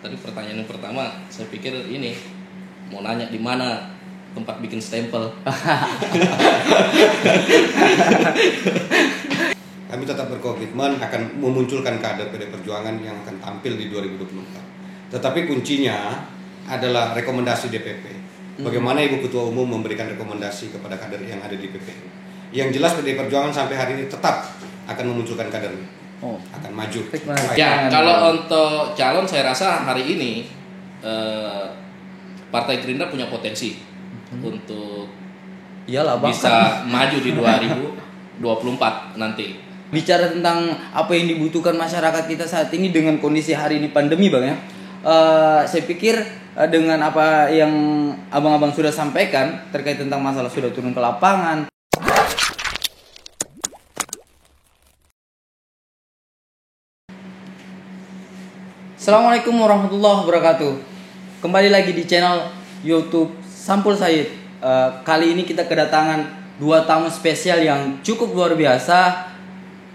tadi pertanyaan yang pertama saya pikir ini mau nanya di mana tempat bikin stempel. Kami tetap berkomitmen akan memunculkan kader PD Perjuangan yang akan tampil di 2024. Tetapi kuncinya adalah rekomendasi DPP. Bagaimana Ibu Ketua Umum memberikan rekomendasi kepada kader yang ada di PP. Yang jelas PD Perjuangan sampai hari ini tetap akan memunculkan kadernya. Akan maju. Ya, kalau untuk calon saya rasa hari ini Partai Gerindra punya potensi untuk bisa maju di 2024 nanti. Bicara tentang apa yang dibutuhkan masyarakat kita saat ini dengan kondisi hari ini pandemi Bang ya. Saya pikir dengan apa yang abang-abang sudah sampaikan terkait tentang masalah sudah turun ke lapangan. Assalamualaikum warahmatullahi wabarakatuh. Kembali lagi di channel YouTube Sampul Said. Kali ini kita kedatangan dua tamu spesial yang cukup luar biasa.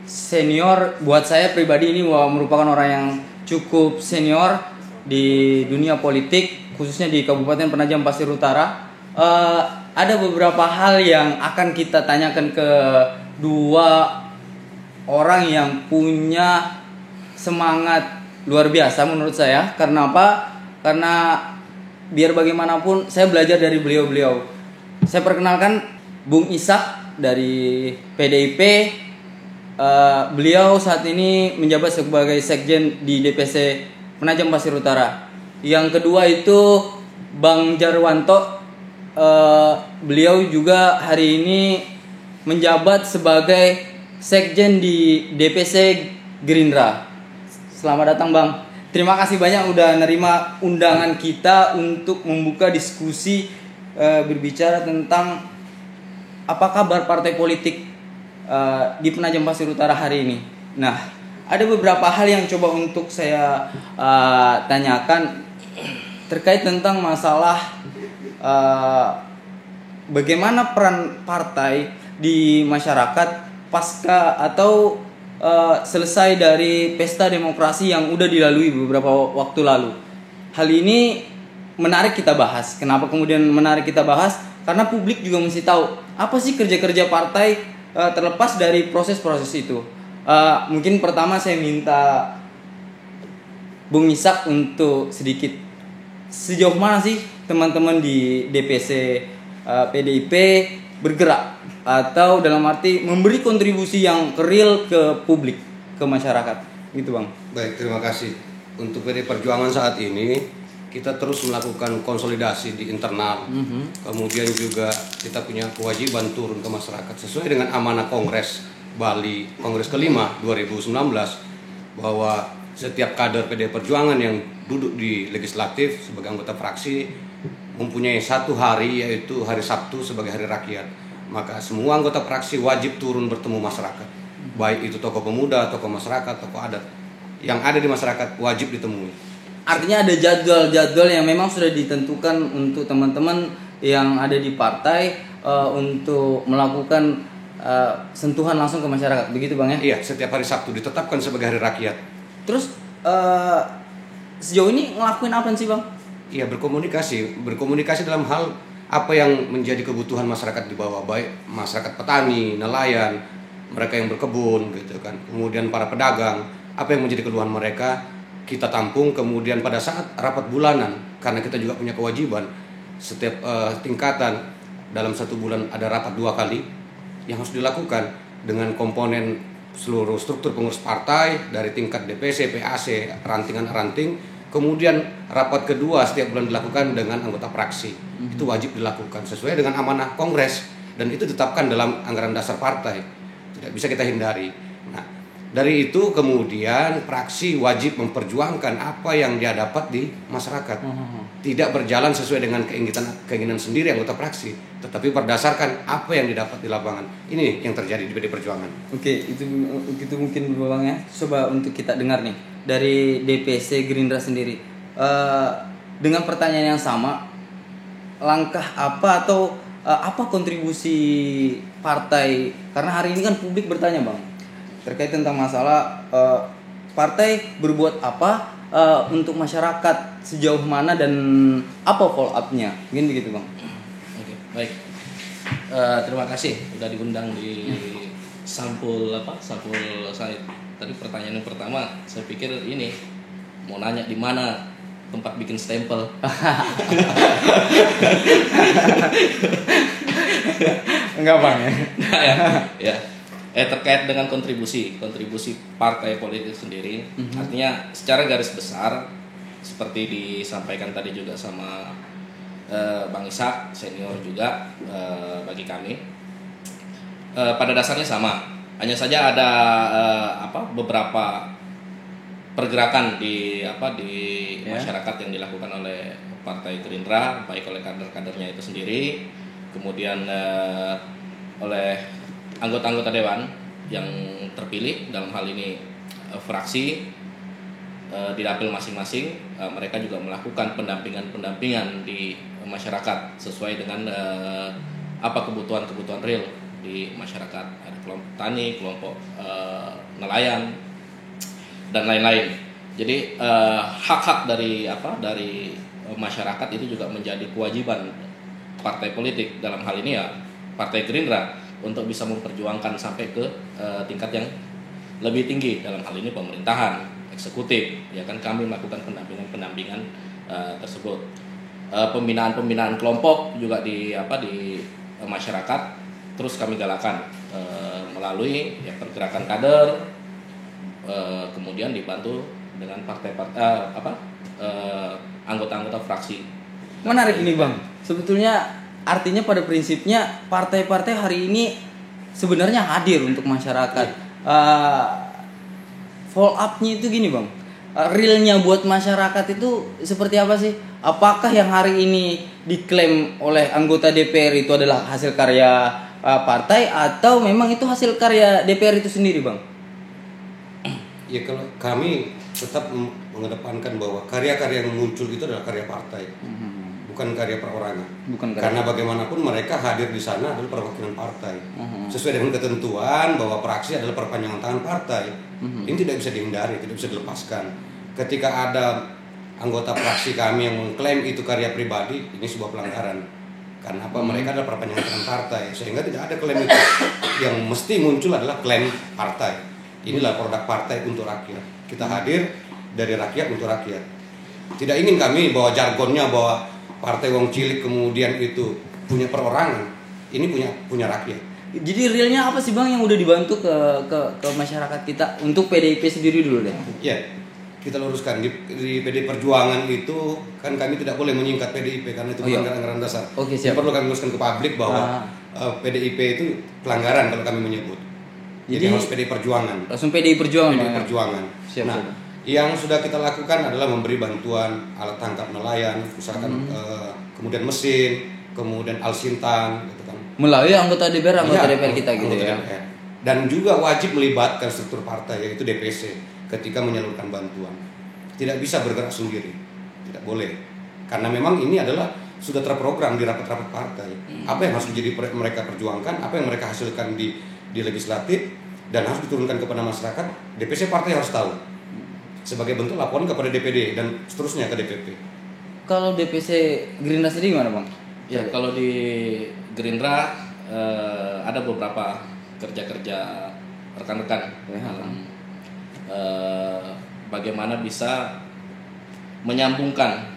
Senior buat saya pribadi ini merupakan orang yang cukup senior di dunia politik, khususnya di Kabupaten Penajam Pasir Utara. Ada beberapa hal yang akan kita tanyakan ke dua orang yang punya semangat luar biasa menurut saya. Karena apa? Karena biar bagaimanapun saya belajar dari beliau-beliau. Saya perkenalkan Bung Ishak dari PDIP. Beliau saat ini menjabat sebagai sekjen di DPC Penajam Pasir Utara. Yang kedua itu Bang Jarwanto. Beliau juga hari ini menjabat sebagai sekjen di DPC Gerindra. Selamat datang Bang. Terima kasih banyak udah nerima undangan kita untuk membuka diskusi berbicara tentang apa kabar partai politik di Penajam Pasir Utara hari ini. Nah, ada beberapa hal yang coba untuk saya tanyakan terkait tentang masalah bagaimana peran partai di masyarakat pasca atau selesai dari pesta demokrasi yang udah dilalui beberapa waktu lalu. Hal ini menarik kita bahas. Kenapa kemudian menarik kita bahas? Karena publik juga mesti tahu apa sih kerja-kerja partai terlepas dari proses-proses itu. Mungkin pertama saya minta Bung Ishak untuk sedikit sejauh mana sih teman-teman di DPC PDIP bergerak atau dalam arti memberi kontribusi yang real ke publik, ke masyarakat, gitu Bang. Baik, terima kasih. Untuk PD Perjuangan saat ini kita terus melakukan konsolidasi di internal. Kemudian juga kita punya kewajiban turun ke masyarakat sesuai dengan amanah Kongres Bali, Kongres kelima 2019, bahwa setiap kader PD Perjuangan yang duduk di legislatif sebagai anggota fraksi mempunyai satu hari, yaitu hari Sabtu sebagai hari rakyat. Maka semua anggota fraksi wajib turun bertemu masyarakat, baik itu tokoh pemuda, tokoh masyarakat, tokoh adat yang ada di masyarakat wajib ditemui. Artinya ada jadwal-jadwal yang memang sudah ditentukan untuk teman-teman yang ada di partai untuk melakukan sentuhan langsung ke masyarakat, begitu Bang ya? Iya, setiap hari Sabtu ditetapkan sebagai hari rakyat. Terus sejauh ini ngelakuin apa sih Bang? Iya, berkomunikasi dalam hal apa yang menjadi kebutuhan masyarakat di bawah, baik masyarakat petani, nelayan, mereka yang berkebun gitu kan. Kemudian para pedagang, apa yang menjadi keluhan mereka kita tampung. Kemudian pada saat rapat bulanan, karena kita juga punya kewajiban setiap tingkatan dalam satu bulan ada rapat 2 kali yang harus dilakukan dengan komponen seluruh struktur pengurus partai dari tingkat DPC, PAC, rantingan-ranting. Kemudian rapat kedua setiap bulan dilakukan dengan anggota fraksi. Itu wajib dilakukan sesuai dengan amanah Kongres dan itu ditetapkan dalam anggaran dasar partai. Tidak bisa kita hindari. Nah, dari itu kemudian fraksi wajib memperjuangkan apa yang dia dapat di masyarakat. Tidak berjalan sesuai dengan keinginan sendiri anggota fraksi, tetapi berdasarkan apa yang didapat di lapangan. Ini yang terjadi di PD Perjuangan. Oke, itu mungkin Bang ya. Coba untuk kita dengar nih dari DPC Gerindra sendiri. Dengan pertanyaan yang sama, langkah apa atau apa kontribusi partai? Karena hari ini kan publik bertanya Bang terkait tentang masalah partai berbuat apa untuk masyarakat sejauh mana dan apa follow up-nya? Gini gitu Bang. Oke, baik. Terima kasih udah diundang di sampul saya. Tadi pertanyaan yang pertama, saya pikir ini mau nanya di mana tempat bikin stempel. Enggak Bang ya. Ya. Terkait dengan kontribusi partai politik sendiri, artinya secara garis besar seperti disampaikan tadi juga sama Bang Ishak senior juga, bagi kami pada dasarnya sama. Hanya saja ada beberapa pergerakan di masyarakat yang dilakukan oleh Partai Gerindra, baik oleh kader-kadernya itu sendiri, kemudian oleh anggota-anggota dewan yang terpilih, dalam hal ini fraksi di dapil masing-masing. Mereka juga melakukan pendampingan di masyarakat sesuai dengan kebutuhan real di masyarakat. Ada kelompok tani, kelompok nelayan dan lain-lain. Jadi hak-hak dari masyarakat itu juga menjadi kewajiban partai politik, dalam hal ini ya Partai Gerindra, untuk bisa memperjuangkan sampai ke tingkat yang lebih tinggi, dalam hal ini pemerintahan, eksekutif. Ya kan, kami melakukan pendampingan tersebut. Pembinaan kelompok juga di masyarakat terus kami galakan melalui pergerakan kader, kemudian dibantu dengan anggota-anggota fraksi. Menarik ini Bang. Sebetulnya artinya pada prinsipnya partai-partai hari ini sebenarnya hadir untuk masyarakat. Follow up-nya itu gini Bang. Realnya buat masyarakat itu seperti apa sih? Apakah yang hari ini diklaim oleh anggota DPR itu adalah hasil karya partai, atau memang itu hasil karya DPR itu sendiri Bang? Ya, kalau kami tetap mengedepankan bahwa karya-karya yang muncul itu adalah karya partai, bukan karya perorangan. Karena bagaimanapun mereka hadir di sana adalah perwakilan partai, sesuai dengan ketentuan bahwa praksi adalah perpanjangan tangan partai. Ini tidak bisa dihindari, tidak bisa dilepaskan. Ketika ada anggota praksi kami yang mengklaim itu karya pribadi, ini sebuah pelanggaran. Karena apa? Mereka adalah perpanjangan tangan partai, sehingga tidak ada klaim itu. Yang mesti muncul adalah klaim partai. Inilah produk partai untuk rakyat. Kita hadir dari rakyat untuk rakyat. Tidak ingin kami bawa jargonnya bahwa partai wong cilik kemudian itu punya perorangan. Ini punya rakyat. Jadi realnya apa sih Bang yang udah dibantu ke masyarakat kita untuk PDIP sendiri dulu deh? Ya, kita luruskan di PDI Perjuangan itu kan kami tidak boleh menyingkat PDIP karena itu pelanggaran anggaran dasar. Oke, siap. Perlu kami luruskan ke publik bahwa PDIP itu pelanggaran kalau kami menyebut. Jadi harus PDI Perjuangan. Langsung PDI Perjuangan. PDI Perjuangan. Siap, nah, siap. Yang sudah kita lakukan adalah memberi bantuan alat tangkap nelayan, misalkan kemudian mesin, kemudian alsintan, gitu kan. Melalui anggota DPR kita gitu ya. DPR. Dan juga wajib melibatkan struktur partai yaitu DPC ketika menyalurkan bantuan. Tidak bisa bergerak sendiri. Tidak boleh. Karena memang ini adalah sudah terprogram di rapat-rapat partai. Apa yang harus menjadi mereka perjuangkan, apa yang mereka hasilkan di legislatif dan harus diturunkan kepada masyarakat, DPC partai harus tahu. Sebagai bentuk laporan kepada DPD dan seterusnya ke DPP. Kalau DPC Gerindra sendiri gimana Bang? Ya, kalau di Gerindra ada beberapa kerja-kerja rekan-rekan dalam bagaimana bisa menyambungkan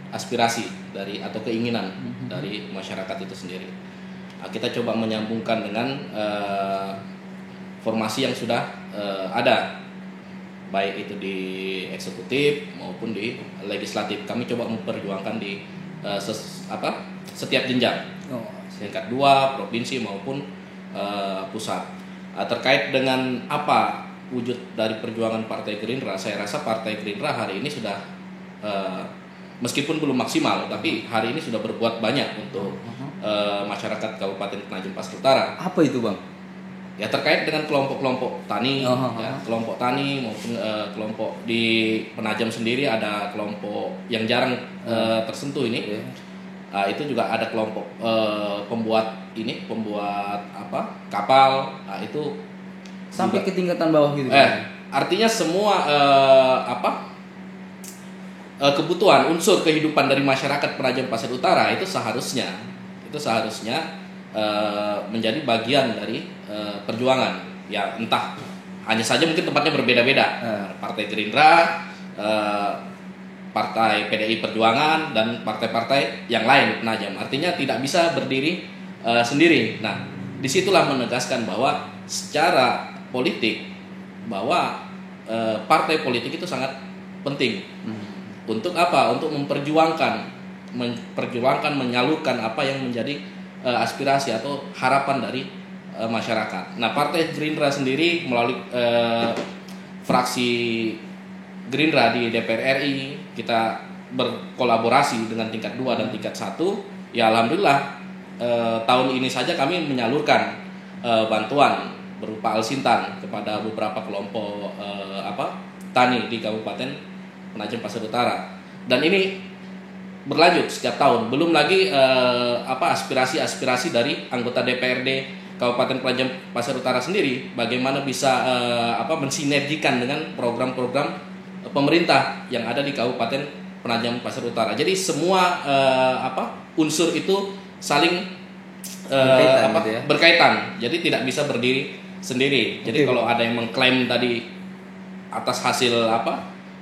aspirasi dari atau keinginan dari masyarakat itu sendiri. Kita coba menyambungkan dengan formasi yang sudah ada, baik itu di eksekutif maupun di legislatif. Kami coba memperjuangkan di setiap jenjang, tingkat 2, provinsi maupun pusat. Terkait dengan apa wujud dari perjuangan Partai Gerindra, saya rasa Partai Gerindra hari ini sudah meskipun belum maksimal, tapi hari ini sudah berbuat banyak untuk masyarakat Kabupaten Penajam Pasir Utara. Apa itu Bang? Ya, terkait dengan kelompok-kelompok tani, kelompok tani maupun kelompok di Penajam sendiri ada kelompok yang jarang tersentuh ini. Itu juga ada kelompok pembuat kapal. Itu sampai juga, ke tingkatan bawah gitu. Artinya semua kebutuhan unsur kehidupan dari masyarakat Penajam Pasir Utara itu seharusnya menjadi bagian dari perjuangan. Ya entah hanya saja mungkin tempatnya berbeda-beda. Partai Gerindra, Partai PDI Perjuangan dan partai-partai yang lain Penajam. Artinya tidak bisa berdiri sendiri. Nah, disitulah menegaskan bahwa secara politik bahwa partai politik itu sangat penting. Untuk apa? Untuk memperjuangkan, menyalurkan apa yang menjadi aspirasi atau harapan dari masyarakat. Nah, Partai Gerindra sendiri melalui fraksi Gerindra di DPR RI, kita berkolaborasi dengan tingkat 2 dan tingkat 1. Ya alhamdulillah tahun ini saja kami menyalurkan bantuan berupa alsintan kepada beberapa kelompok tani di Kabupaten Penajam Pasir Utara, dan ini berlanjut setiap tahun. Belum lagi aspirasi-aspirasi dari anggota DPRD Kabupaten Penajam Pasir Utara sendiri, bagaimana bisa mensinergikan dengan program-program pemerintah yang ada di Kabupaten Penajam Pasir Utara. Jadi semua unsur itu saling berkaitan. Jadi tidak bisa berdiri sendiri. Jadi kalau ada yang mengklaim tadi atas hasil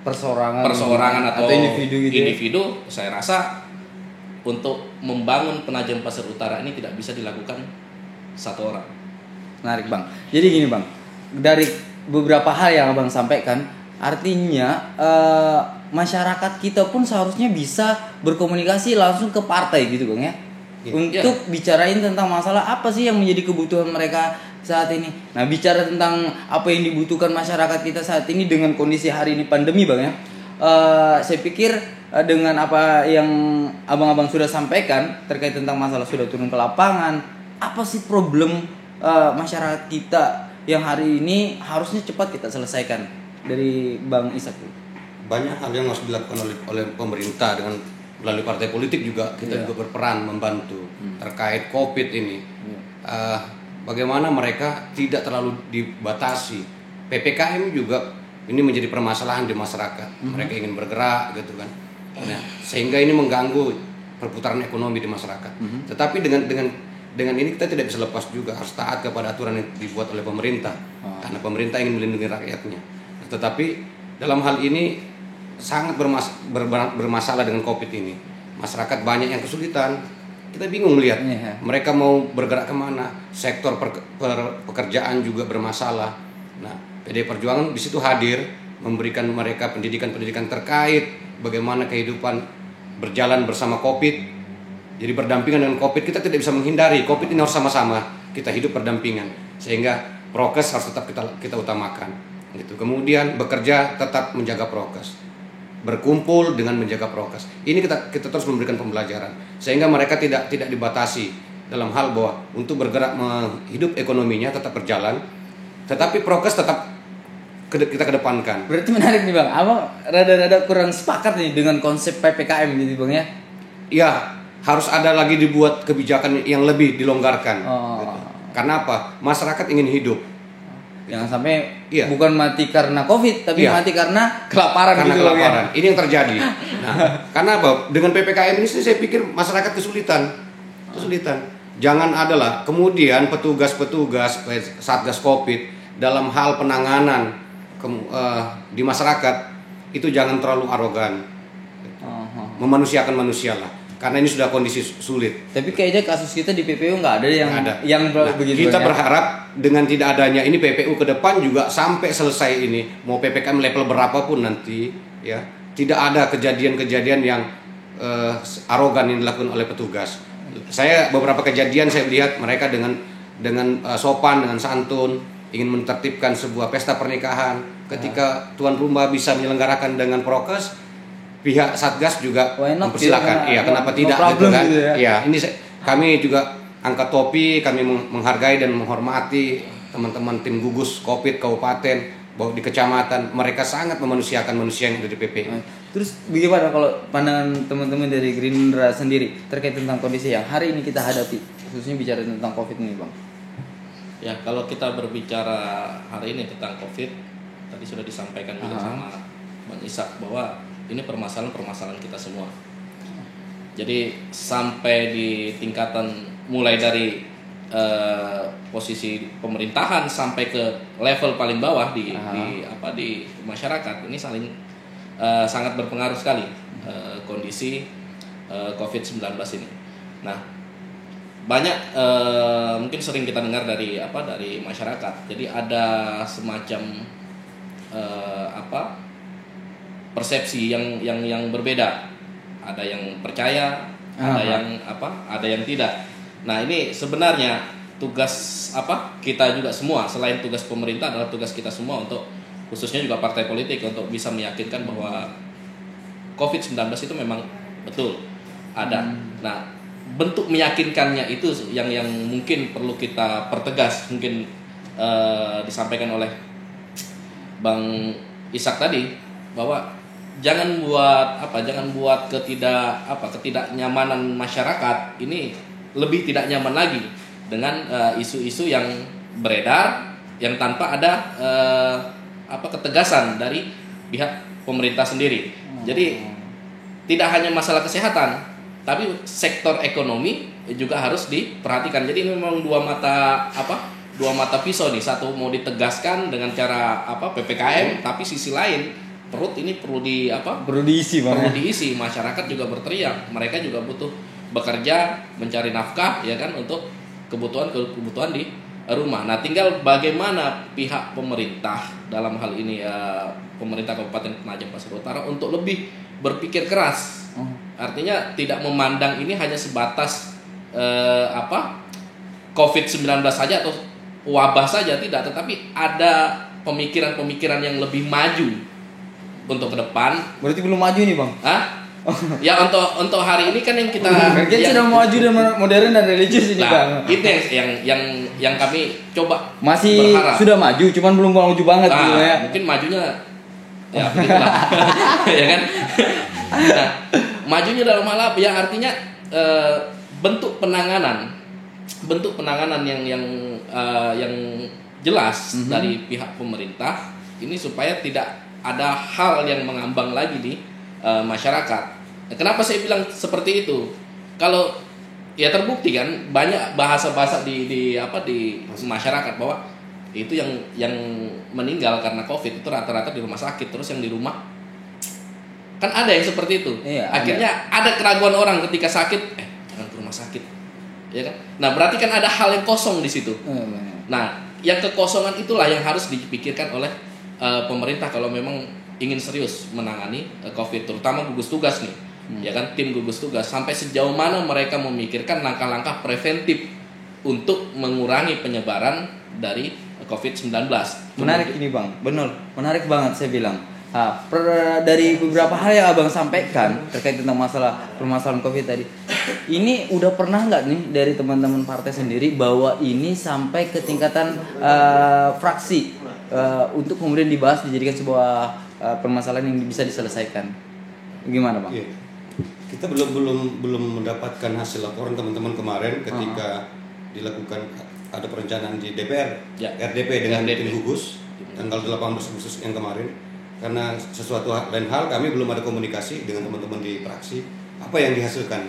perseorangan atau individu, saya rasa untuk membangun Penajam Pasir Utara ini tidak bisa dilakukan satu orang. Menarik Bang. Jadi gini Bang, dari beberapa hal yang Abang sampaikan, artinya masyarakat kita pun seharusnya bisa berkomunikasi langsung ke partai gitu Bang ya. Untuk bicarain tentang masalah apa sih yang menjadi kebutuhan mereka saat ini. Nah, bicara tentang apa yang dibutuhkan masyarakat kita saat ini dengan kondisi hari ini pandemi Bang ya. Saya pikir dengan apa yang abang-abang sudah sampaikan terkait tentang masalah sudah turun ke lapangan, apa sih problem masyarakat kita yang hari ini harusnya cepat kita selesaikan dari Bang Ishak? Banyak hal yang harus dilakukan oleh pemerintah dengan melalui partai politik juga kita juga berperan membantu terkait COVID ini. Bagaimana mereka tidak terlalu dibatasi. PPKM juga ini menjadi permasalahan di masyarakat. Mereka ingin bergerak gitu kan. Nah, sehingga ini mengganggu perputaran ekonomi di masyarakat. Tetapi dengan ini kita tidak bisa lepas juga, harus taat kepada aturan yang dibuat oleh pemerintah. Karena pemerintah ingin melindungi rakyatnya. Tetapi dalam hal ini sangat bermasalah dengan COVID ini. Masyarakat banyak yang kesulitan. Kita bingung melihat mereka mau bergerak kemana. Sektor pekerjaan juga bermasalah. Nah, PDI Perjuangan di situ hadir memberikan mereka pendidikan terkait bagaimana kehidupan berjalan bersama COVID. Jadi berdampingan dengan COVID, kita tidak bisa menghindari. COVID ini harus sama-sama kita hidup berdampingan, sehingga prokes harus tetap kita utamakan. Gitu. Kemudian bekerja tetap menjaga prokes, berkumpul dengan menjaga prokes. Ini kita terus memberikan pembelajaran, sehingga mereka tidak dibatasi dalam hal bahwa untuk bergerak hidup ekonominya tetap berjalan, tetapi prokes tetap kita kedepankan. Berarti menarik nih Bang, abang rada-rada kurang sepakat nih dengan konsep PPKM gitu Bang ya? Ya, harus ada lagi dibuat kebijakan yang lebih dilonggarkan. Gitu. Karena apa? Masyarakat ingin hidup. Jangan sampai bukan mati karena COVID, tapi mati karena kelaparan. Karena gitu kelaparan. Ya. Ini yang terjadi. Nah, karena apa? Dengan PPKM ini saya pikir masyarakat kesulitan. Jangan adalah kemudian petugas-petugas Satgas Covid dalam hal penanganan di masyarakat itu jangan terlalu arogan. Memanusiakan manusia lah. Karena ini sudah kondisi sulit. Tapi kayaknya kasus kita di PPU nggak ada yang begitu. Kita berharap dengan tidak adanya ini PPU ke depan juga sampai selesai ini, mau PPKM level berapapun nanti, ya tidak ada kejadian-kejadian yang arogan yang dilakukan oleh petugas. Saya beberapa kejadian saya lihat mereka dengan sopan, dengan santun ingin menertibkan sebuah pesta pernikahan. Ketika tuan rumah bisa menyelenggarakan dengan prokes, pihak Satgas juga mempersilahkan. Iya, kenapa tidak gitu kan? Gitu ya. Ini kami juga angkat topi, kami menghargai dan menghormati teman-teman tim gugus Covid kabupaten bahwa di kecamatan mereka sangat memanusiakan manusia yang ada di PPI. Terus bagaimana kalau pandangan teman-teman dari Gerindra sendiri terkait tentang kondisi yang hari ini kita hadapi, khususnya bicara tentang Covid ini, Bang? Ya, kalau kita berbicara hari ini tentang Covid, tadi sudah disampaikan juga sama Bang Ishak bahwa ini permasalahan kita semua. Jadi sampai di tingkatan mulai dari posisi pemerintahan sampai ke level paling bawah di masyarakat ini saling sangat berpengaruh sekali kondisi COVID-19 ini. Nah, banyak mungkin sering kita dengar dari masyarakat. Jadi ada semacam persepsi yang berbeda. Ada yang percaya, ada yang tidak. Nah, ini sebenarnya tugas kita juga semua, selain tugas pemerintah adalah tugas kita semua untuk khususnya juga partai politik untuk bisa meyakinkan bahwa COVID-19 itu memang betul ada. Nah, bentuk meyakinkannya itu yang mungkin perlu kita pertegas, mungkin disampaikan oleh Bang Ishak tadi bahwa jangan buat ketidaknyamanan masyarakat ini lebih tidak nyaman lagi dengan isu-isu yang beredar yang tanpa ada ketegasan dari pihak pemerintah sendiri. Jadi tidak hanya masalah kesehatan, tapi sektor ekonomi juga harus diperhatikan. Jadi ini memang dua mata pisau nih. Satu mau ditegaskan dengan cara PPKM, tapi sisi lain perut ini perlu diisi. Masyarakat juga berteriak, mereka juga butuh bekerja, mencari nafkah ya kan untuk kebutuhan di rumah. Nah, tinggal bagaimana pihak pemerintah dalam hal ini pemerintah Kabupaten Penajam Pasir Utara untuk lebih berpikir keras. Artinya tidak memandang ini hanya sebatas COVID-19 saja atau wabah saja, tidak, tetapi ada pemikiran-pemikiran yang lebih maju untuk ke depan. Berarti belum maju nih, Bang? Ya untuk hari ini kan yang kita sudah maju dan modern dan religius ini, Bang. Itu yang kami coba masih berharap. Sudah maju, cuman belum maju banget gitu ya. Mungkin majunya ya begitulah. Ya kan? Nah, majunya dalam hal apa? Ya artinya bentuk penanganan yang jelas dari pihak pemerintah ini supaya tidak ada hal yang mengambang lagi di masyarakat. Kenapa saya bilang seperti itu? Kalau ya terbukti kan banyak bahasa-bahasa di masyarakat bahwa itu yang meninggal karena COVID itu rata-rata di rumah sakit, terus yang di rumah kan ada yang seperti itu. Iya, akhirnya ada keraguan orang ketika sakit, jangan ke rumah sakit, ya kan? Nah, berarti kan ada hal yang kosong di situ. Nah, yang kekosongan itulah yang harus dipikirkan oleh pemerintah kalau memang ingin serius menangani COVID, terutama gugus tugas nih, ya kan, tim gugus tugas sampai sejauh mana mereka memikirkan langkah-langkah preventif untuk mengurangi penyebaran dari COVID-19. Menarik ini, Bang, benar, menarik banget saya bilang. Dari beberapa hal yang Abang sampaikan terkait tentang permasalahan COVID tadi, ini udah pernah nggak nih dari teman-teman partai sendiri bahwa ini sampai ke tingkatan fraksi untuk kemudian dibahas dijadikan sebuah permasalahan yang bisa diselesaikan? Gimana, Bang? Iya. Kita belum mendapatkan hasil laporan teman-teman kemarin ketika dilakukan ada perencanaan di DPR, RDP dengan tim gugus tanggal 18 Agustus yang kemarin. Karena sesuatu lain hal kami belum ada komunikasi dengan teman-teman di fraksi apa yang dihasilkan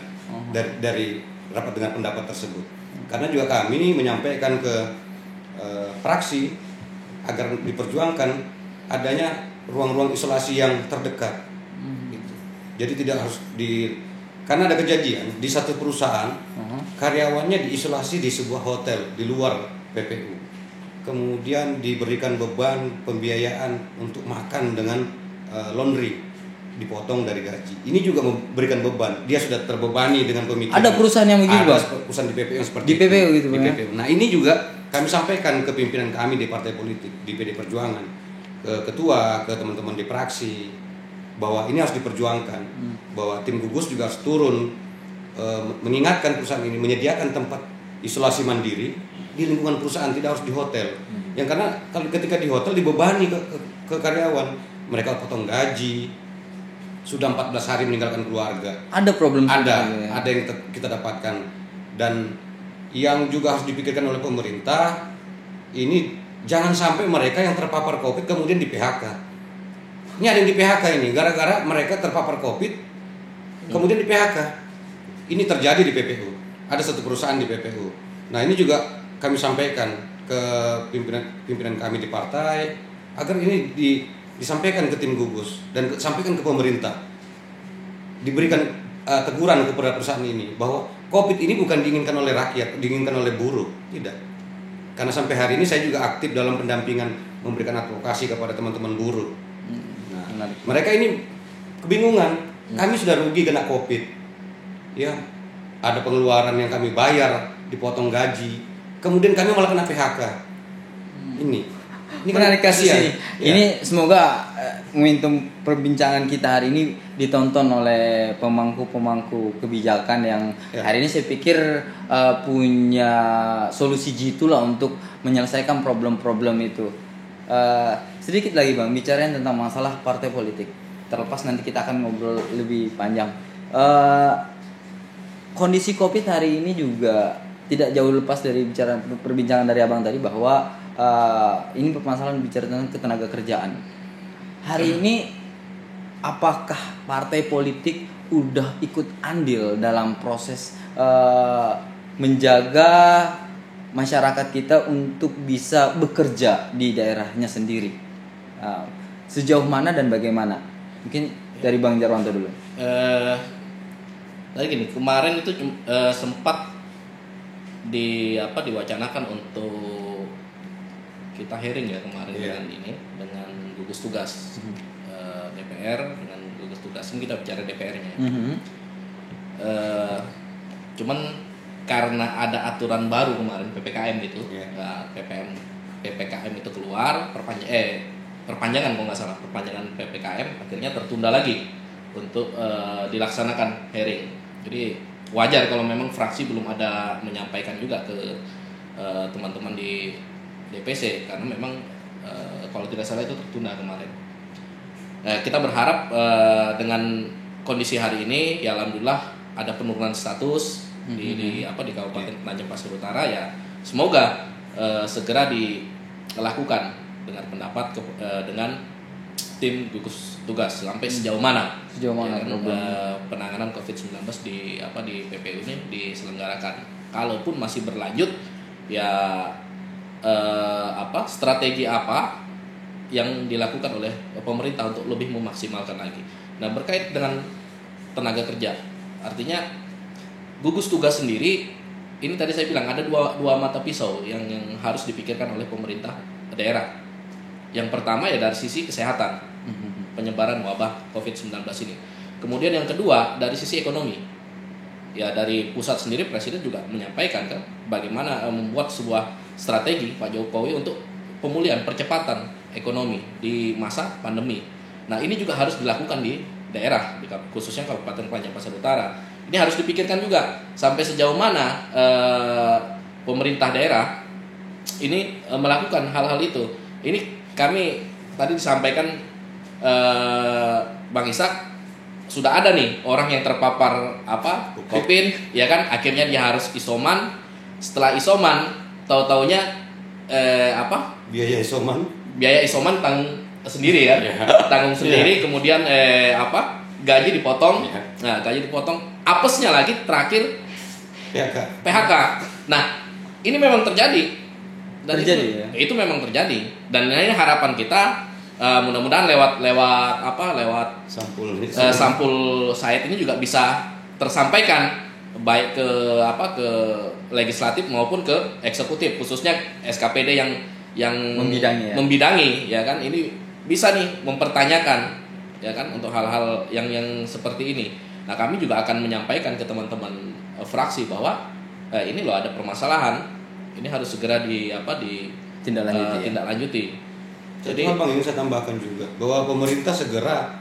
dari rapat dengan pendapat tersebut. Karena juga kami menyampaikan ke fraksi agar diperjuangkan adanya ruang-ruang isolasi yang terdekat. Gitu. Jadi tidak harus karena ada kejadian di satu perusahaan karyawannya diisolasi di sebuah hotel di luar PPU. Kemudian diberikan beban pembiayaan untuk makan dengan laundry, dipotong dari gaji. Ini juga memberikan beban. Dia sudah terbebani dengan pemikiran. Ada perusahaan yang begitu, Bang? Ada perusahaan di PPU yang seperti di PPU gitu, di PPU. Nah, ini juga kami sampaikan ke pimpinan kami di partai politik, di PD Perjuangan, ke ketua, ke teman-teman di fraksi, bahwa ini harus diperjuangkan, bahwa tim gugus juga harus turun mengingatkan perusahaan ini menyediakan tempat isolasi mandiri di lingkungan perusahaan, tidak harus di hotel. Yang karena kalau ketika di hotel dibebani ke karyawan, mereka potong gaji, sudah 14 hari meninggalkan keluarga. Ada problem ada yang kita dapatkan. Dan yang juga harus dipikirkan oleh pemerintah, ini jangan sampai mereka yang terpapar COVID kemudian di PHK. Ini ada yang di PHK ini, gara-gara mereka terpapar COVID, kemudian di PHK. Ini terjadi di PPU. Ada satu perusahaan di PPU. Nah ini juga kami sampaikan ke pimpinan kami di partai, agar ini disampaikan ke tim gugus dan sampaikan ke pemerintah. Diberikan teguran kepada perusahaan ini bahwa COVID ini bukan diinginkan oleh rakyat, diinginkan oleh buruh, tidak. Karena sampai hari ini saya juga aktif dalam pendampingan memberikan advokasi kepada teman-teman buruh. Nah, mereka ini kebingungan. Kami sudah rugi kena COVID, ya ada pengeluaran yang kami bayar, dipotong gaji, kemudian kami malah kena PHK. Ini menarik kasus ini. Ya. Ini semoga momentum perbincangan kita hari ini ditonton oleh pemangku kebijakan yang hari ini saya pikir punya solusi jitu lah untuk menyelesaikan problem-problem itu. Sedikit lagi Bang, bicarain tentang masalah partai politik. Terlepas nanti kita akan ngobrol lebih panjang. Kondisi COVID hari ini juga tidak jauh lepas dari perbincangan dari Abang tadi bahwa ini permasalahan bicara tentang ketenaga kerjaan. Hari ini apakah partai politik udah ikut andil dalam proses menjaga masyarakat kita untuk bisa bekerja di daerahnya sendiri? Sejauh mana dan bagaimana? Mungkin dari Bang Jarwanto dulu. Tadi gini, kemarin itu sempat diwacanakan untuk kita hearing ya kemarin dengan gugus tugas DPR, dengan gugus tugas ini kita bicara DPR-nya. Cuman karena ada aturan baru kemarin PPKM itu, PPKM itu keluar perpanjangan kalau nggak salah, perpanjangan PPKM akhirnya tertunda lagi untuk dilaksanakan hearing. Jadi wajar kalau memang fraksi belum ada menyampaikan juga ke teman-teman di DPC karena memang kalau tidak salah itu tertunda kemarin. Kita berharap dengan kondisi hari ini ya alhamdulillah ada penurunan status di Kabupaten Penajam Pasir Utara, ya semoga segera dilakukan dengan pendapat dengan tim gugus tugas sampai sejauh mana ya, penanganan COVID-19 di PPU ini diselenggarakan. Kalaupun masih berlanjut ya strategi apa yang dilakukan oleh pemerintah untuk lebih memaksimalkan lagi. Nah, berkait dengan tenaga kerja, artinya gugus tugas sendiri ini tadi saya bilang ada dua mata pisau yang harus dipikirkan oleh pemerintah daerah. Yang pertama ya dari sisi kesehatan, penyebaran wabah COVID-19 ini. Kemudian yang kedua dari sisi ekonomi. Ya dari pusat sendiri Presiden juga menyampaikan kan bagaimana membuat sebuah strategi Pak Jokowi untuk pemulihan percepatan ekonomi di masa pandemi. Nah, ini juga harus dilakukan di daerah, khususnya Kabupaten Penajam Pasir Utara. Ini harus dipikirkan juga sampai sejauh mana pemerintah daerah ini melakukan hal-hal itu. Ini kami tadi disampaikan Bang Ishak, sudah ada nih orang yang terpapar COVID, ya kan? Akhirnya dia harus isoman. Setelah isoman, tahu-taunya biaya isoman tanggung sendiri ya, tanggung sendiri. Kemudian gaji dipotong. Nah, gaji dipotong. Apesnya lagi terakhir PHK. Nah, ini memang terjadi. Dan itu memang terjadi. Dan ini harapan kita. Mudah-mudahan lewat sampul Said ini juga bisa tersampaikan baik ke legislatif maupun ke eksekutif, khususnya SKPD yang membidangi ya kan, ini bisa nih mempertanyakan ya kan untuk hal-hal yang seperti ini. Nah, kami juga akan menyampaikan ke teman-teman fraksi bahwa ini loh ada permasalahan, ini harus segera ditindaklanjuti. Jadi Bang, ingin saya tambahkan juga bahwa pemerintah segera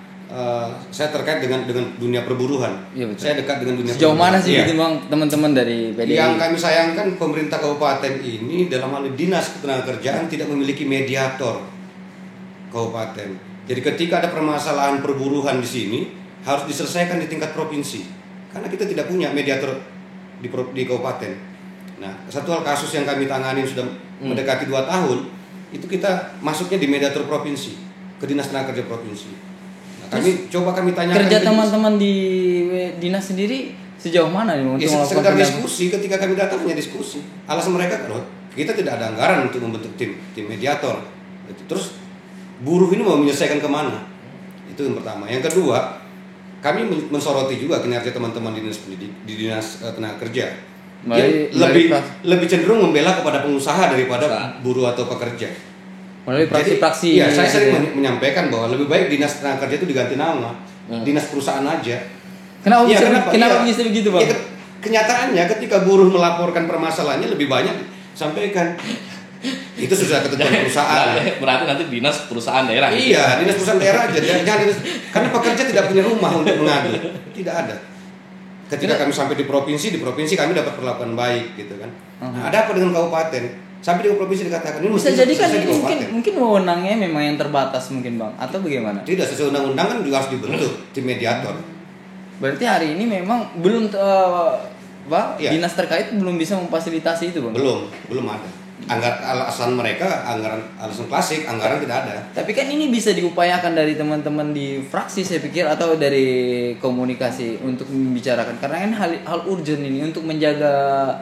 saya terkait dengan dunia perburuhan. Ya, saya dekat dengan dunia sejauh perburuhan. mana sih Bang teman-teman dari PDI? Yang kami sayangkan pemerintah kabupaten ini dalam hal dinas ketenagakerjaan tidak memiliki mediator kabupaten. Jadi ketika ada permasalahan perburuhan di sini harus diselesaikan di tingkat provinsi. Karena kita tidak punya mediator di kabupaten. Nah, satu hal kasus yang kami tangani sudah mendekati 2 tahun. Itu kita masuknya di mediator provinsi. ke Dinas Tenaga Kerja Provinsi. Nah, kami tanyakan kerja teman-teman di dinas sendiri sejauh mana nih untuk melakukan sekedar diskusi. Ketika kami datang hanya diskusi. Alasan mereka kan kita tidak ada anggaran untuk membentuk tim mediator. Terus buruh ini mau menyelesaikan kemana? Itu yang pertama. Yang kedua, kami mensoroti juga kinerja teman-teman di dinas tenaga kerja. Lebih cenderung membela kepada pengusaha daripada buruh atau pekerja. Melalui praksi-praksi. Iya, saya sering menyampaikan bahwa lebih baik dinas tenaga kerja itu diganti nama, dinas perusahaan aja. Kenapa bisa begitu, Bang? Ya, kenyataannya ketika buruh melaporkan permasalahannya lebih banyak sampaikan. Itu sudah ketentuan perusahaan. Berarti nanti dinas perusahaan daerah. Iya, dinas perusahaan daerah aja. Jangan karena pekerja tidak punya rumah untuk mengadu. Tidak ada. Ketika kami sampai di provinsi kami dapat perlakuan baik gitu kan. Nah, ada apa dengan kabupaten? Sampai di provinsi dikatakan ini bisa jadi kan ini mungkin wewenangnya memang yang terbatas mungkin, Bang, atau bagaimana? Tidak, sesuai undang-undang kan juga harus dibentuk tim mediator. Berarti hari ini memang belum dinas terkait belum bisa memfasilitasi itu, Bang. Belum ada. Alasan klasik, anggaran tidak ada. Tapi kan ini bisa diupayakan dari teman-teman di fraksi saya pikir, atau dari komunikasi untuk membicarakan, karena kan hal urgent ini untuk menjaga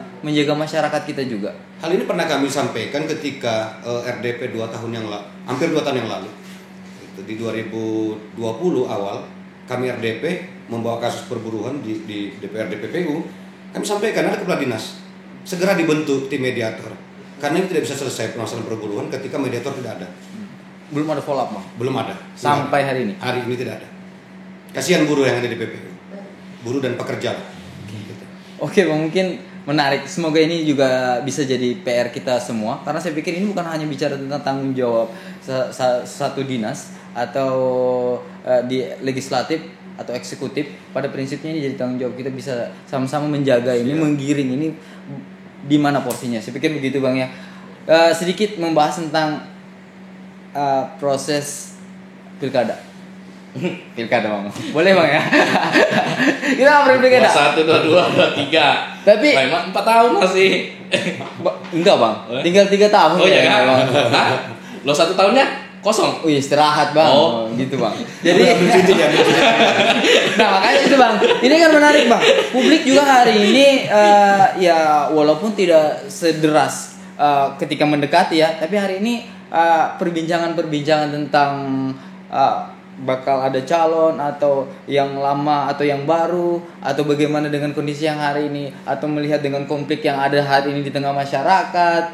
masyarakat kita juga. Hal ini pernah kami sampaikan ketika RDP 2 tahun yang lalu, hampir 2 tahun yang lalu. Di 2020 awal kami RDP membawa kasus perburuhan di DPRD PPU. Kami sampaikan ada kepala dinas segera dibentuk tim mediator. Karena ini tidak bisa selesai permasalahan perburuhan ketika mediator tidak ada. Belum ada follow up, Bang? Belum ada. Sampai hari ini? Hari ini tidak ada. Kasihan buruh yang ada di PPU. Buruh dan pekerja. Oke, Bang, mungkin menarik. Semoga ini juga bisa jadi PR kita semua. Karena saya pikir ini bukan hanya bicara tentang tanggung jawab satu dinas atau di legislatif atau eksekutif. Pada prinsipnya ini jadi tanggung jawab kita, bisa sama-sama menjaga ini, menggiring ini di mana porsinya. Saya pikir begitu, Bang, ya. Sedikit membahas tentang proses pilkada. Pilkada, Bang. Boleh, Bang, ya? Kita ngobrol pilkada. 1, 2, 3. Tapi 4 tahun masih. Enggak, Bang. Tinggal 3 tahun. Oh iya, Bang. Lo 1 tahunnya kosong. Istirahat, Bang. Oh, gitu, Bang. Jadi nah, makanya itu, Bang. Ini kan menarik, Bang. Publik juga hari ini ya walaupun tidak sederas ketika mendekati ya, tapi hari ini perbincangan tentang bakal ada calon atau yang lama atau yang baru, atau bagaimana dengan kondisi yang hari ini, atau melihat dengan konflik yang ada hari ini di tengah masyarakat,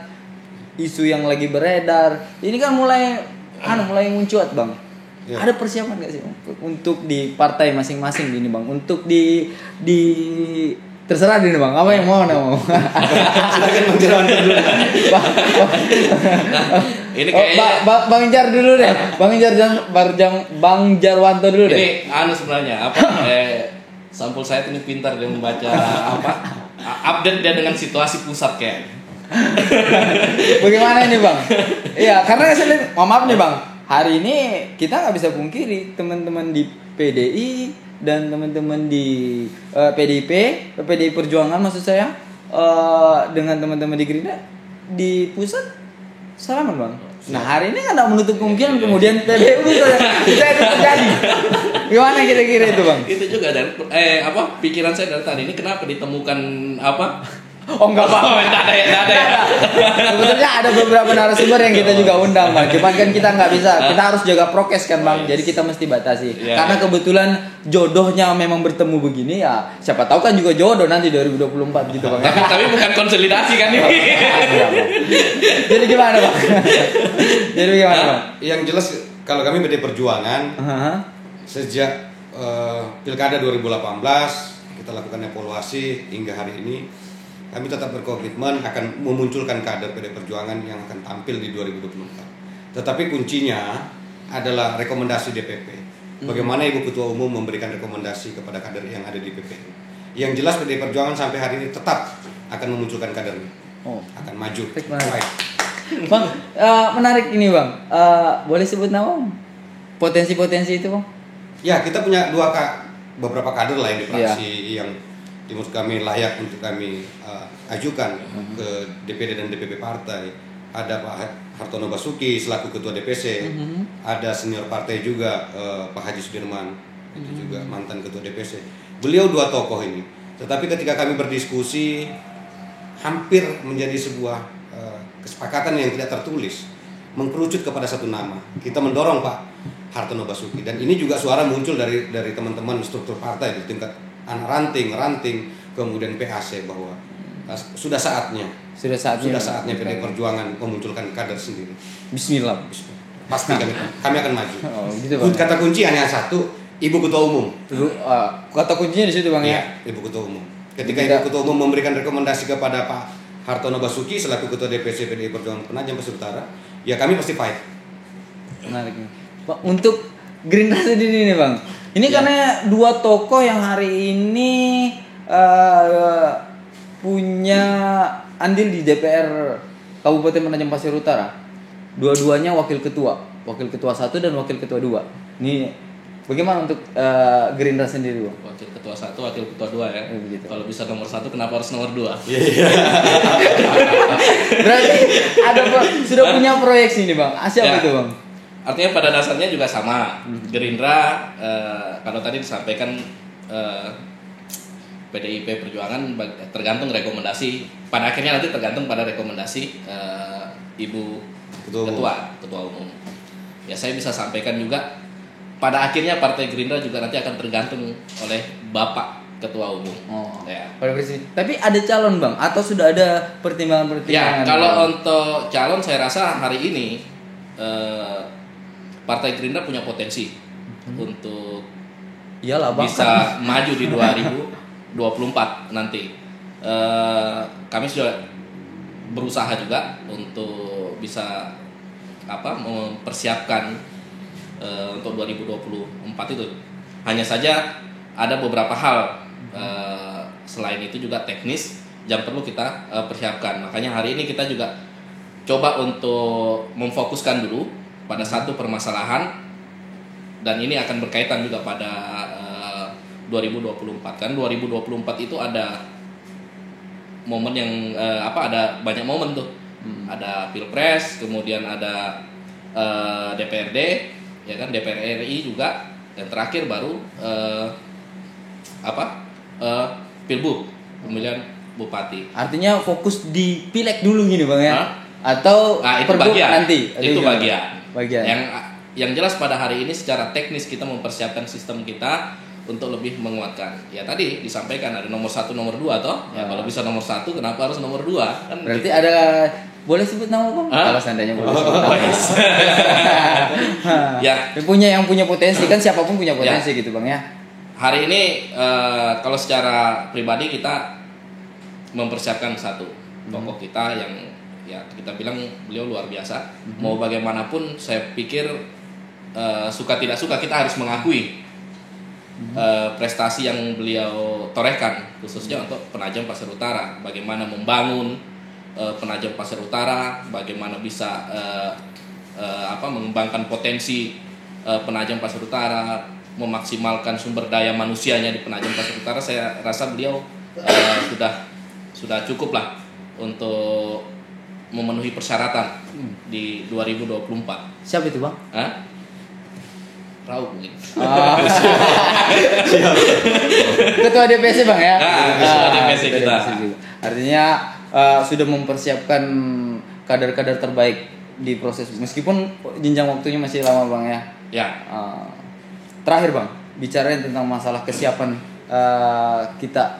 isu yang lagi beredar. Ini kan mulai muncuat, Bang. Ya. Ada persiapan nggak sih untuk di partai masing-masing ini, Bang? Untuk di terserah deh, Bang. Apa yang mau? Silakan Bang Jarwanto dulu. Ini kayaknya Bang Jar dulu deh. Bang Jarwanto dulu deh. Ini sebenarnya sampul saya ini pintar dia membaca update dia dengan situasi pusat kayak. Bagaimana ini, Bang? Iya, karena saya lihat, maaf nih, Bang, hari ini kita nggak bisa pungkiri teman-teman di PDI dan teman-teman di PDI Perjuangan maksud saya, dengan teman-teman di Gerindra di pusat salaman, Bang. Nah, hari ini kan tidak menutup kemungkinan kemudian PDU bisa itu terjadi. Gimana kira-kira itu, Bang? Itu juga dari pikiran saya dari tadi ini, kenapa ditemukan Oh, enggak, Bang. Enggak ada ya. Sebetulnya ada beberapa narasumber yang kita juga undang, Bang. Cuman kan kita nggak bisa. Kita harus jaga prokes kan, Bang. Jadi kita mesti batasi. Karena kebetulan jodohnya memang bertemu begini ya. Siapa tahu kan juga jodoh nanti 2024 gitu, Bang. Tapi bukan konsolidasi kan ini. Jadi gimana, Bang? Yang jelas kalau kami PDI Perjuangan sejak Pilkada 2018 kita lakukan evaluasi hingga hari ini. Kami tetap berkomitmen akan memunculkan kader PDI Perjuangan yang akan tampil di 2024. Tetapi kuncinya adalah rekomendasi DPP. Bagaimana Ibu Ketua Umum memberikan rekomendasi kepada kader yang ada di PPU. Yang jelas PDI Perjuangan sampai hari ini tetap akan memunculkan kadernya. Akan maju. Baik. Bang, menarik ini, Bang. Boleh sebut nama? Potensi-potensi itu, Bang? Ya, kita punya beberapa kader lah yang di fraksi yang menurut kami layak untuk kami ajukan ke DPD dan DPP partai. ada Pak Hartono Basuki selaku ketua DPC, ada senior partai juga Pak Haji Sudirman, itu juga mantan ketua DPC. Beliau dua tokoh ini. Tetapi ketika kami berdiskusi, hampir menjadi sebuah kesepakatan yang tidak tertulis, mengkerucut kepada satu nama. Kita mendorong Pak Hartono Basuki, dan ini juga suara muncul dari teman-teman struktur partai di tingkat anak ranting, kemudian PAC, bahwa sudah saatnya PDI Perjuangan memunculkan kader sendiri. Bismillah. Pasti kami akan maju. Oh, gitu, Bang. Kata kunci hanya satu, Ibu Ketua Umum. Kata kuncinya di situ, Bang, ya. Ibu Ketua Umum. Ketika Ibu Ketua Umum memberikan rekomendasi kepada Pak Hartono Basuki selaku Ketua DPC PDI Perjuangan Penajam Pasir Utara, ya kami pasti fight. Menarik. Pak, untuk Gerindra sendiri nih, Bang. Ini karena dua tokoh yang hari ini punya andil di DPR Kabupaten Penajam Pasir Utara. Dua-duanya wakil ketua 1 dan wakil ketua 2. Ini bagaimana untuk Gerindra sendiri, Bang? Wakil ketua 1, wakil ketua 2 ya. Begitu. Kalau bisa nomor 1, kenapa harus nomor 2? Berarti ada sudah punya proyeksi nih, Bang. Siapa itu, Bang? Artinya pada dasarnya juga sama. Gerindra kalau tadi disampaikan PDIP Perjuangan tergantung rekomendasi. Pada akhirnya nanti tergantung pada rekomendasi Ibu Ketua Umum. Ya, saya bisa sampaikan juga pada akhirnya Partai Gerindra juga nanti akan tergantung oleh Bapak Ketua Umum. Ya. Tapi ada calon, Bang, atau sudah ada pertimbangan-pertimbangan? Ya, kalau untuk calon saya rasa hari ini Partai Gerindra punya potensi untuk bisa maju di 2024 nanti. Kami sudah berusaha juga untuk bisa mempersiapkan untuk 2024 itu. Hanya saja ada beberapa hal selain itu juga teknis yang perlu kita persiapkan. Makanya hari ini kita juga coba untuk memfokuskan dulu pada satu permasalahan, dan ini akan berkaitan juga pada 2024. Kan 2024 itu ada momen yang ada banyak momen tuh. Ada Pilpres, kemudian ada DPRD, ya kan, DPR RI juga, dan terakhir baru Pilbub, pemilihan bupati. Artinya fokus di pileg dulu gini, Bang, ya? Atau itu bagian nanti? Itu bagian. Yang jelas pada hari ini secara teknis kita mempersiapkan sistem kita untuk lebih menguatkan. Ya tadi disampaikan ada nomor 1, nomor 2 toh. Ya kalau bisa nomor 1, kenapa harus nomor 2? Kan berarti gitu. Ada boleh sebut nama, Bang? Kalau seandainya boleh sebut nama. Ya, yang punya potensi kan, siapapun punya potensi gitu, Bang, ya. Hari ini kalau secara pribadi kita mempersiapkan satu tokoh kita yang ya kita bilang beliau luar biasa. Mau bagaimanapun saya pikir suka tidak suka kita harus mengakui prestasi yang beliau torehkan, khususnya untuk Penajam Pasir Utara. Bagaimana membangun Penajam Pasir Utara, bagaimana bisa mengembangkan potensi Penajam Pasir Utara, memaksimalkan sumber daya manusianya di Penajam Pasir Utara. Saya rasa beliau sudah cukup lah untuk memenuhi persyaratan di 2024. Siapa itu, Bang? Raub mungkin. Ketua DPC, Bang, ya? Ketua DPC kita. Artinya sudah mempersiapkan kader-kader terbaik di proses, meskipun jenjang waktunya masih lama, Bang, ya? Ya. Terakhir, Bang, bicarain tentang masalah kesiapan kita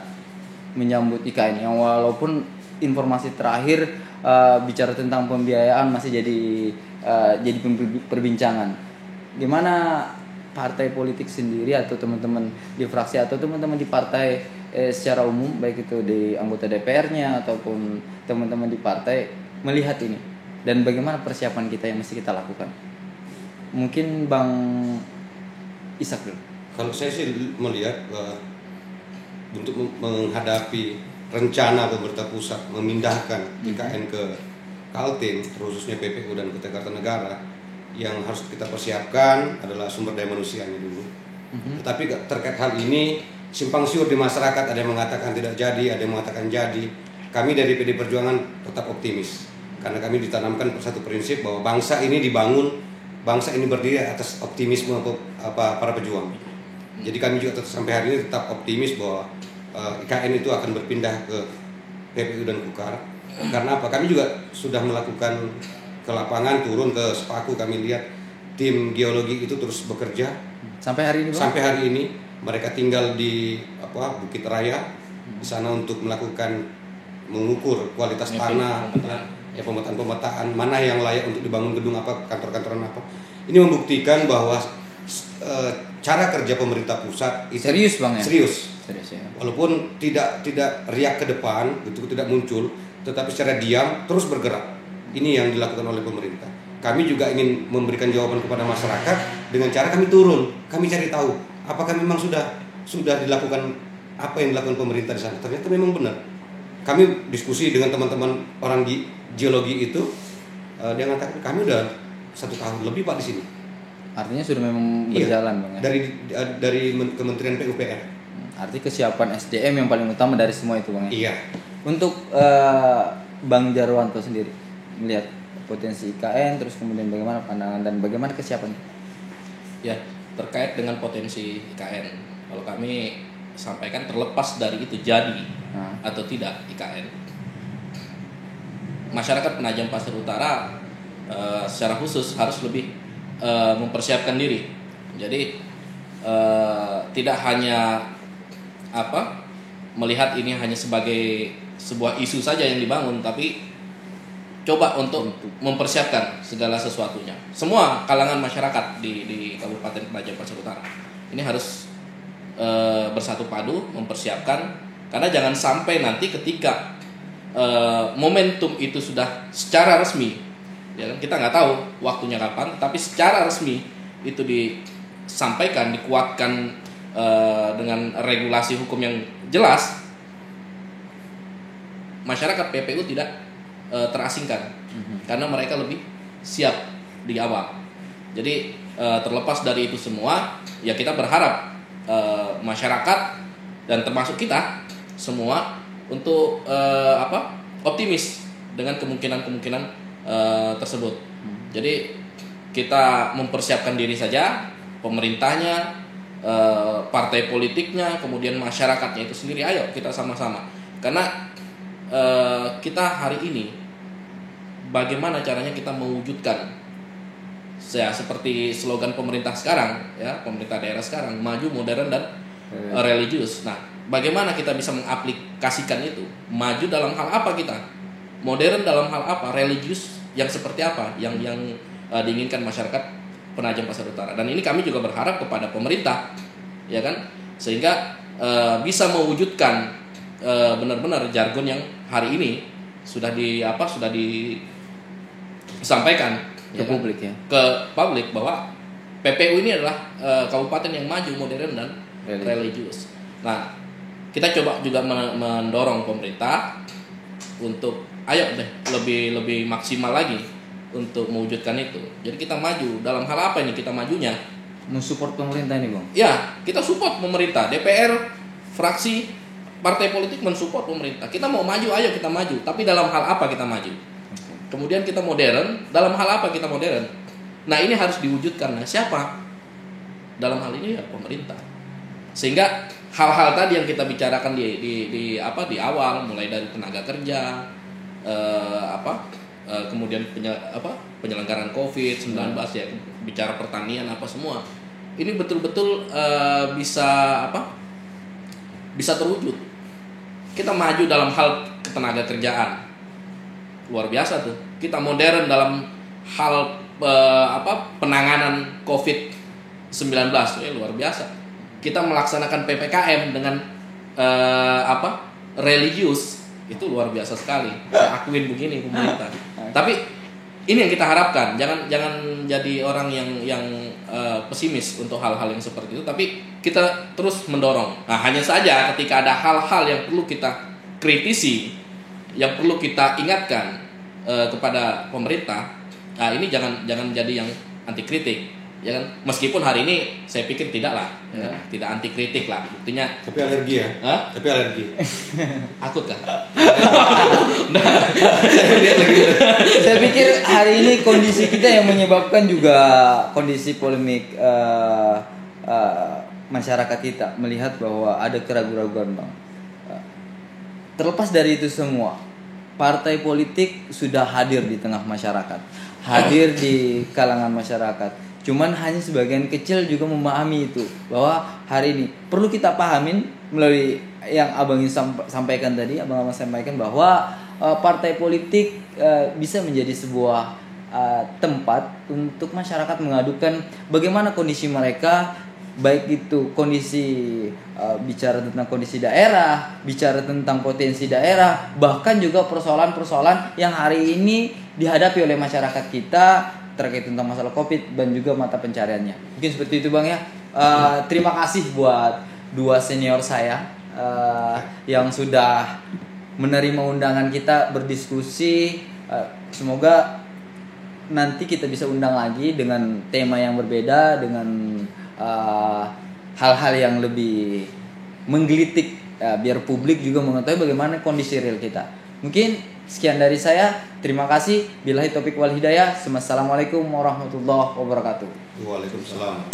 menyambut IKN, yang walaupun informasi terakhir bicara tentang pembiayaan masih jadi perbincangan. Gimana partai politik sendiri atau teman-teman di fraksi atau teman-teman di partai secara umum, baik itu di anggota DPR-nya ataupun teman-teman di partai, melihat ini, dan bagaimana persiapan kita yang mesti kita lakukan? Mungkin Bang Ishak dulu. Kalau saya sih melihat untuk menghadapi rencana pemerintah pusat memindahkan IKN ke Kaltim, khususnya PPU dan Kota Kartanegara, yang harus kita persiapkan adalah sumber daya manusianya dulu. Tetapi terkait hal ini simpang siur di masyarakat, ada yang mengatakan tidak jadi, ada yang mengatakan jadi. Kami dari PD Perjuangan tetap optimis Karena kami ditanamkan satu prinsip bahwa bangsa ini berdiri atas optimisme para pejuang. Jadi kami juga sampai hari ini tetap optimis bahwa IKN itu akan berpindah ke PPU dan Kukar. Karena apa? Kami juga sudah melakukan ke lapangan, turun ke Sepaku, kami lihat tim geologi itu terus bekerja. Sampai hari ini, Bang? Sampai hari ini mereka tinggal di Bukit Raya di sana untuk mengukur kualitas tanah, pemetaan mana yang layak untuk dibangun gedung apa, kantor-kantoran apa. Ini membuktikan bahwa cara kerja pemerintah pusat itu serius, Bang, ya? Serius ya. Walaupun tidak riak ke depan, gitu tidak muncul, tetapi secara diam terus bergerak. Ini yang dilakukan oleh pemerintah. Kami juga ingin memberikan jawaban kepada masyarakat dengan cara kami turun, kami cari tahu apakah memang sudah dilakukan apa yang dilakukan pemerintah di sana. Ternyata memang benar. Kami diskusi dengan teman-teman orang geologi itu, dia mengatakan kami udah 1 tahun lebih Pak di sini. Artinya sudah memang berjalan, Bang, ya? Dari Kementerian PUPR. Artinya kesiapan SDM yang paling utama dari semua itu, Bang, ya? Iya. Untuk Bang Jarwanto sendiri melihat potensi IKN, terus kemudian bagaimana pandangan dan bagaimana kesiapan? Ya, terkait dengan potensi IKN, kalau kami sampaikan terlepas dari itu jadi atau tidak IKN, masyarakat Penajam Pasir Utara secara khusus harus lebih mempersiapkan diri. Jadi tidak hanya melihat ini hanya sebagai sebuah isu saja yang dibangun, tapi coba untuk mempersiapkan segala sesuatunya. Semua kalangan masyarakat di Kabupaten Penajam Pasir Utara ini harus bersatu padu mempersiapkan, karena jangan sampai nanti ketika momentum itu sudah secara resmi, ya kan, kita nggak tahu waktunya kapan, tapi secara resmi itu disampaikan, dikuatkan dengan regulasi hukum yang jelas, masyarakat PPU tidak terasingkan, karena mereka lebih siap di awal. Jadi terlepas dari itu semua, ya kita berharap masyarakat dan termasuk kita semua untuk optimis dengan kemungkinan tersebut. Jadi kita mempersiapkan diri saja, pemerintahnya, partai politiknya, kemudian masyarakatnya itu sendiri. Ayo kita sama-sama, karena kita hari ini bagaimana caranya kita mewujudkan, ya, seperti slogan pemerintah sekarang, ya, pemerintah daerah sekarang, maju, modern, dan religius. Nah, bagaimana kita bisa mengaplikasikan itu? Maju dalam hal apa kita? Modern dalam hal apa? Religius yang seperti apa? Yang diinginkan masyarakat Penajam Pasir Utara. Dan ini kami juga berharap kepada pemerintah, ya kan, sehingga bisa mewujudkan benar-benar jargon yang hari ini sudah disampaikan ke publik, ya, ke publik, bahwa PPU ini adalah kabupaten yang maju, modern, dan religius. Nah, kita coba juga mendorong pemerintah untuk ayo deh lebih maksimal lagi untuk mewujudkan itu. Jadi kita maju dalam hal apa ini? Kita majunya mensupport pemerintah ini, Bang. Ya, kita support pemerintah, DPR, fraksi, partai politik mensupport pemerintah. Kita mau maju, ayo kita maju. Tapi dalam hal apa kita maju? Kemudian kita modern, dalam hal apa kita modern? Nah, ini harus diwujudkan. Nah, siapa? Dalam hal ini ya pemerintah. Sehingga hal-hal tadi yang kita bicarakan di awal, mulai dari tenaga kerja, kemudian penyelenggaraan COVID-19, ya, bicara pertanian apa semua. Ini betul-betul bisa terwujud. Kita maju dalam hal ketenaga kerjaan, luar biasa tuh. Kita modern dalam hal penanganan COVID-19, luar biasa. Kita melaksanakan PPKM dengan religius, itu luar biasa sekali. Saya akuin begini pemerintah. Tapi ini yang kita harapkan. Jangan jadi orang yang pesimis untuk hal-hal yang seperti itu. Tapi kita terus mendorong. Nah, hanya saja ketika ada hal-hal yang perlu kita kritisi, yang perlu kita ingatkan kepada pemerintah, nah ini jangan jadi yang anti kritik. ya kan, meskipun hari ini saya pikir tidak lah, ya, tidak anti kritik lah, buktinya. Tapi alergi ya? Hah? Tapi alergi. Takut kan? Saya pikir hari ini kondisi kita yang menyebabkan juga kondisi polemik masyarakat kita melihat bahwa ada keraguan-keraguan bang. Terlepas dari itu semua, partai politik sudah hadir di tengah masyarakat, hadir di kalangan masyarakat. Cuman hanya sebagian kecil juga memahami itu, bahwa hari ini perlu kita pahamin melalui yang abang sampaikan tadi, abang sampaikan bahwa partai politik bisa menjadi sebuah tempat untuk masyarakat mengadukan bagaimana kondisi mereka, baik itu kondisi bicara tentang kondisi daerah, bicara tentang potensi daerah, bahkan juga persoalan-persoalan yang hari ini dihadapi oleh masyarakat kita terkait tentang masalah COVID dan juga mata pencariannya. Mungkin seperti itu bang ya. Terima kasih buat dua senior saya yang sudah menerima undangan kita berdiskusi. Semoga nanti kita bisa undang lagi dengan tema yang berbeda, dengan hal-hal yang lebih menggelitik, biar publik juga mengetahui bagaimana kondisi real kita. Mungkin sekian dari saya. Terima kasih. Billahi taufiq wal hidayah. Assalamualaikum warahmatullahi wabarakatuh. Waalaikumsalam.